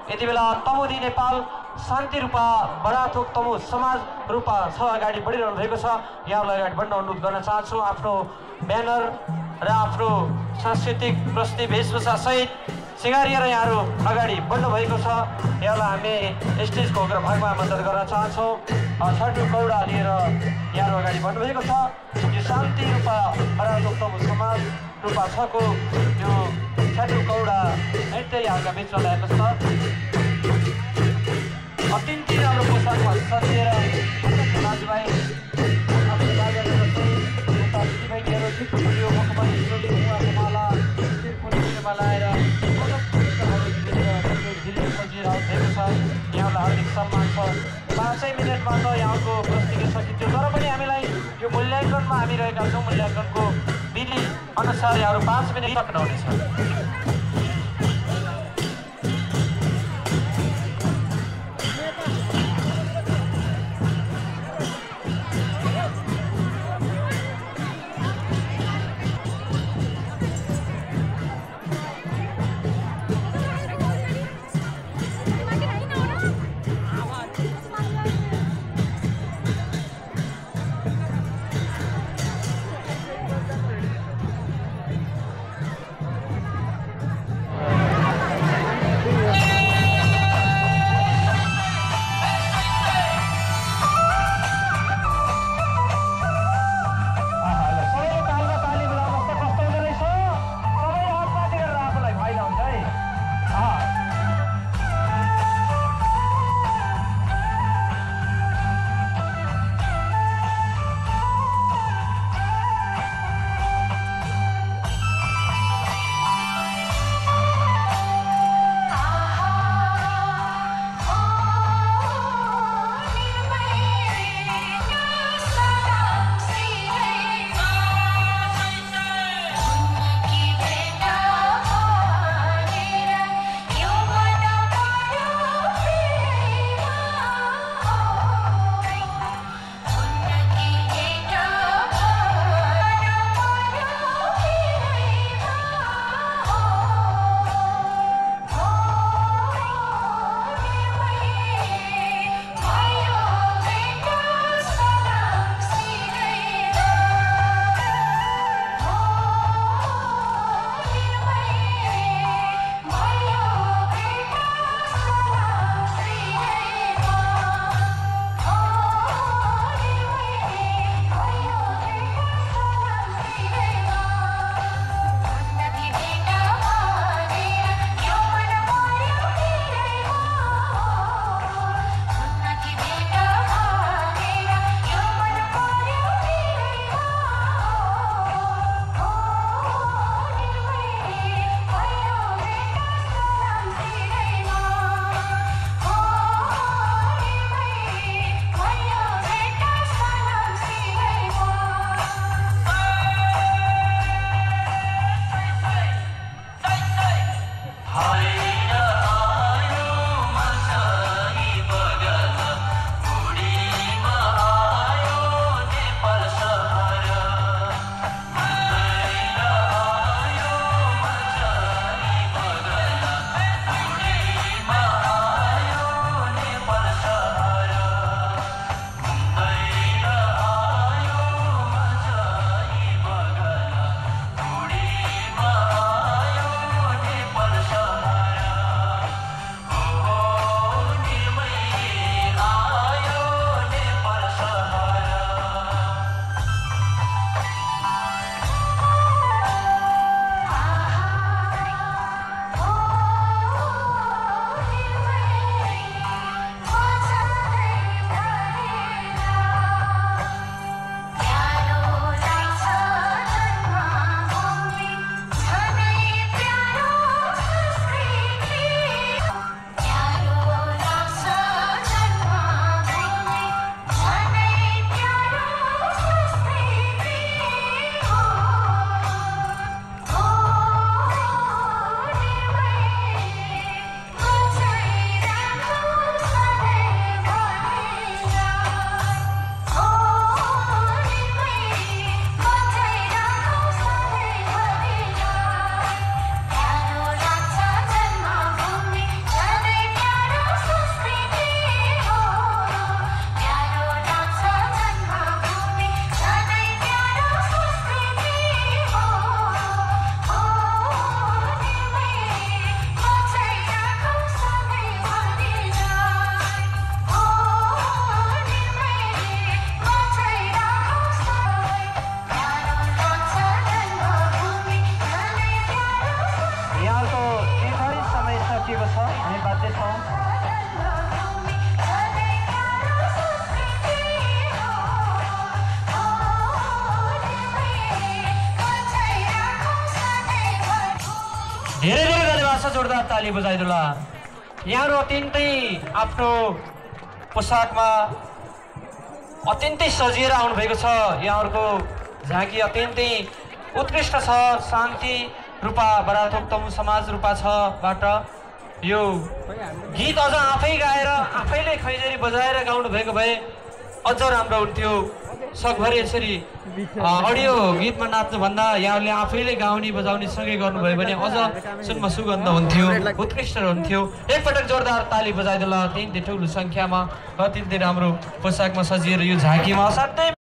यति बेला तमुदी नेपाल शान्ति रूपा बडाथोक तमु समाज रूपा अगाडि बढिरहनु भएको छ। यहाँलाई अगाडि बढ्न अनुरोध गर्न चाहन्छु। आफ्नो ब्यानर र आफ्नो सांस्कृतिक प्रस्तुति वेशभूषा सहित सिँगारिएर यहाँहरू अगाडि बढ्नु भएको छ। यहाँलाई हामी स्टेजको अग्रभागमा आमन्त्रण गर्न चाहन्छौँ। छटु कौडा लिएर यहाँहरू अगाडि बढ्नु भएको छ। यो शान्ति रूपा बडाथोक तमु समाज रूपा 6 को यो छटु कौडा नृत्य यहाँका बिचमा ल्याएको छ। अत्यन्तै राम्रो पोसाकमा सजिएर दाजुभाइ आफ्नो दिदीबहिनीहरू ठिकठिक मुखमा माला शिरफुलीमा लाएर सजिएर आउनुभएको छ। यहाँलाई हार्दिक सम्मान छ। 5 मिनटमा त यहाँको प्रस्तुति सकिन्थ्यो, तर पनि हामीलाई यो मूल्याङ्कनमा हामी रहेका छौँ। मूल्याङ्कनको विधि अनुसार यहाँहरू 5 मिनट सक्नुहुनेछ। हामी बाध्य छौँ। धेरै धेरै धन्यवाद छ, जोरदार ताली बजाइदिनुहोला। यहाँहरू अत्यन्तै आफ्नो पोसाकमा अत्यन्तै सजिएर आउनुभएको छ। यहाँहरूको झाँकी अत्यन्तै उत्कृष्ट छ। शान्ति रूपा बराथोक तमु समाज रूपा छबाट यो गीत अझ आफै गाएर आफैले खैँजरी बजाएर गाउनु भएको भए अझ राम्रो हुन्थ्यो। सकभरि यसरी अडियो गीतमा नाच्नुभन्दा यहाँहरूले आफैले गाउने बजाउने सँगै गर्नुभयो भने अझ सुनमा सुगन्ध हुन्थ्यो, उत्कृष्ट हुन्थ्यो। एकपटक जोरदार ताली बजाइदिनुहोला। अत्यन्तै ठुलो सङ्ख्यामा अत्यन्तै राम्रो पोसाकमा सजिएर यो झाँकीमा असाध्यै